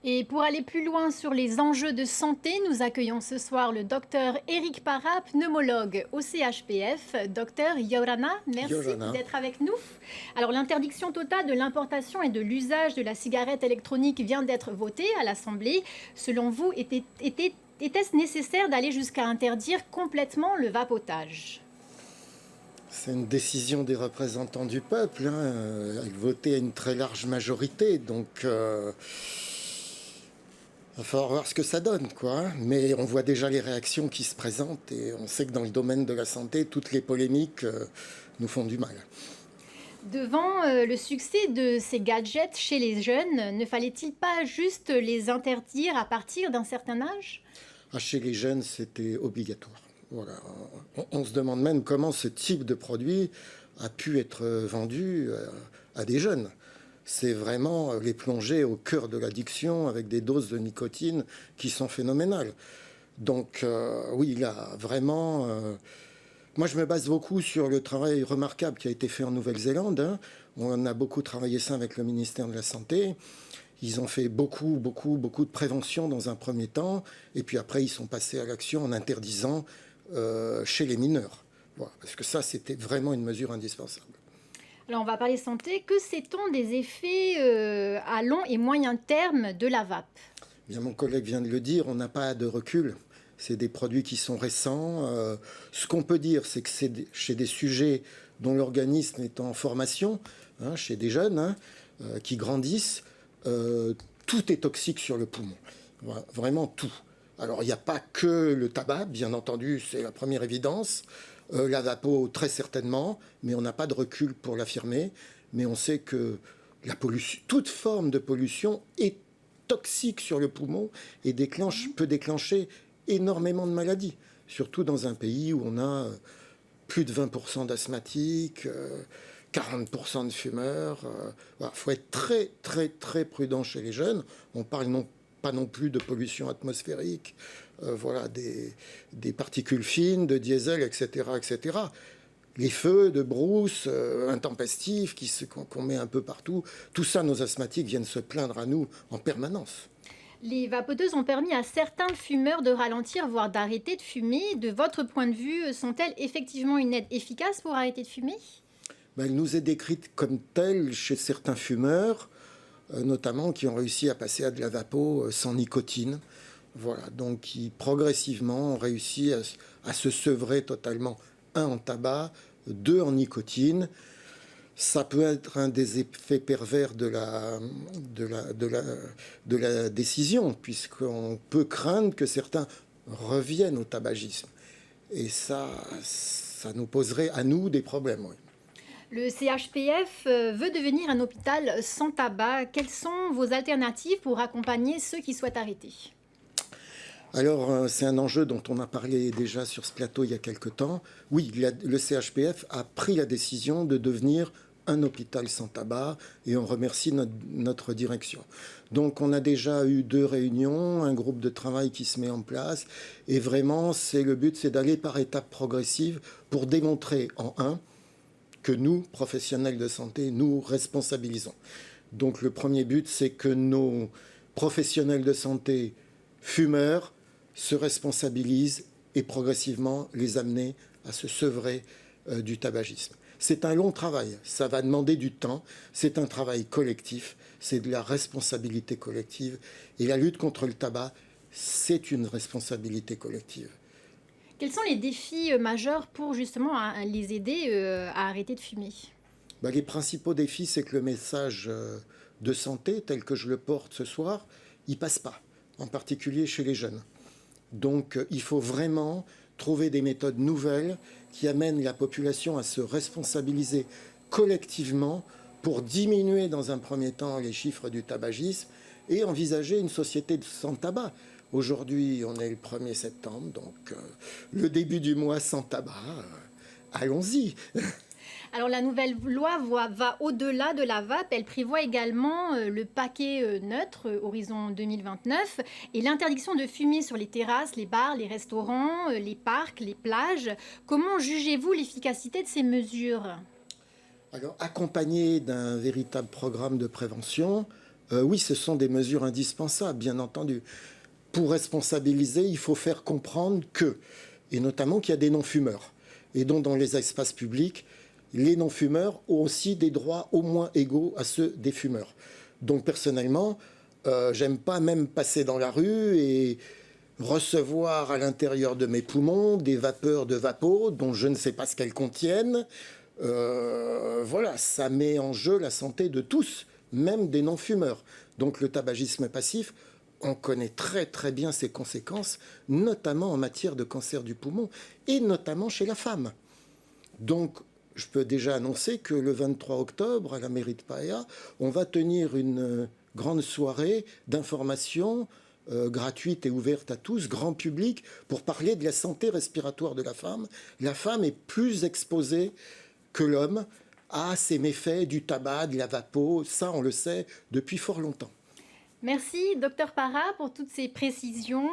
Et pour aller plus loin sur les enjeux de santé, nous accueillons ce soir le docteur Éric Parra, pneumologue au CHPF. Docteur Yorana, merci Giovanna. d'être avec nous. Alors l'interdiction totale de l'importation et de l'usage de la cigarette électronique vient d'être votée à l'Assemblée. Selon vous, était-ce nécessaire d'aller jusqu'à interdire complètement le vapotage? C'est une décision des représentants du peuple, hein, votée à une très large majorité, donc il va falloir voir ce que ça donne, quoi, hein. Mais on voit déjà les réactions qui se présentent et on sait que dans le domaine de la santé, toutes les polémiques nous font du mal. Devant le succès de ces gadgets chez les jeunes, ne fallait-il pas juste les interdire à partir d'un certain âge? Ah, chez les jeunes, c'était obligatoire. Voilà. On se demande même comment ce type de produit a pu être vendu à des jeunes. C'est vraiment les plonger au cœur de l'addiction avec des doses de nicotine qui sont phénoménales. Donc oui, là, vraiment, moi je me base beaucoup sur le travail remarquable qui a été fait en Nouvelle-Zélande, hein. On a beaucoup travaillé ça avec le ministère de la Santé. Ils ont fait beaucoup de prévention dans un premier temps, et puis après ils sont passés à l'action en interdisant chez les mineurs. Voilà, parce que ça, c'était vraiment une mesure indispensable. Alors, on va parler santé. Que sait-on des effets à long et moyen terme de la vape? Bien, mon collègue vient de le dire, on n'a pas de recul. C'est des produits qui sont récents. Ce qu'on peut dire, c'est que chez des sujets dont l'organisme est en formation, hein, chez des jeunes hein, qui grandissent, tout est toxique sur le poumon. Voilà, vraiment tout. Alors, il n'y a pas que le tabac, bien entendu, c'est la première évidence. La vapo, très certainement, mais on n'a pas de recul pour l'affirmer. Mais on sait que la pollution, toute forme de pollution est toxique sur le poumon et peut déclencher énormément de maladies. Surtout dans un pays où on a plus de 20% d'asthmatiques, 40% de fumeurs. Voilà, faut être très prudent chez les jeunes. On parle pas non plus de pollution atmosphérique, voilà, des particules fines, de diesel, etc. Les feux de brousse intempestifs qu'on met un peu partout, tout ça, nos asthmatiques viennent se plaindre à nous en permanence. Les vapoteuses ont permis à certains fumeurs de ralentir, voire d'arrêter de fumer. De votre point de vue, sont-elles effectivement une aide efficace pour arrêter de fumer? Ben, elle nous est décrite comme telle chez certains fumeurs, notamment qui ont réussi à passer à de la vapo sans nicotine. Voilà, donc qui progressivement ont réussi à se sevrer totalement, un en tabac, deux en nicotine. Ça peut être un des effets pervers de la décision, puisqu'on peut craindre que certains reviennent au tabagisme. Et ça nous poserait à nous des problèmes. Oui. Le CHPF veut devenir un hôpital sans tabac. Quelles sont vos alternatives pour accompagner ceux qui souhaitent arrêter? Alors, c'est un enjeu dont on a parlé déjà sur ce plateau il y a quelque temps. Oui, le CHPF a pris la décision de devenir un hôpital sans tabac et on remercie notre direction. Donc, on a déjà eu 2 réunions, un groupe de travail qui se met en place et vraiment, le but, c'est d'aller par étapes progressives pour démontrer que nous, professionnels de santé, nous responsabilisons. Donc, le premier but, c'est que nos professionnels de santé fumeurs se responsabilisent et progressivement les amener à se sevrer du tabagisme. C'est un long travail, ça va demander du temps, c'est un travail collectif, c'est de la responsabilité collective. Et la lutte contre le tabac, c'est une responsabilité collective. Quels sont les défis majeurs pour justement les aider à arrêter de fumer? Ben, les principaux défis, c'est que le message de santé, tel que je le porte ce soir, il passe pas, en particulier chez les jeunes. Donc il faut vraiment trouver des méthodes nouvelles qui amènent la population à se responsabiliser collectivement pour diminuer dans un premier temps les chiffres du tabagisme et envisager une société sans tabac. Aujourd'hui, on est le 1er septembre, donc le début du mois sans tabac, allons-y. Alors la nouvelle loi va au-delà de la vape, elle prévoit également le paquet neutre horizon 2029 et l'interdiction de fumer sur les terrasses, les bars, les restaurants, les parcs, les plages. Comment jugez-vous l'efficacité de ces mesures? Alors, accompagné d'un véritable programme de prévention, Oui, ce sont des mesures indispensables, bien entendu. Pour responsabiliser, il faut faire comprendre que, et notamment qu'il y a des non-fumeurs, et donc dans les espaces publics, les non-fumeurs ont aussi des droits au moins égaux à ceux des fumeurs. Donc personnellement, j'aime pas même passer dans la rue et recevoir à l'intérieur de mes poumons des vapeurs de vapeau dont je ne sais pas ce qu'elles contiennent. Voilà, ça met en jeu la santé de tous, même des non-fumeurs. Donc le tabagisme passif, on connaît très très bien ses conséquences, notamment en matière de cancer du poumon et notamment chez la femme. Donc je peux déjà annoncer que le 23 octobre, à la mairie de Paia, on va tenir une grande soirée d'information gratuite et ouverte à tous, grand public, pour parler de la santé respiratoire de la femme. La femme est plus exposée que l'homme à ces méfaits du tabac, de la vapeau. Ça, on le sait depuis fort longtemps. Merci, docteur Parra, pour toutes ces précisions.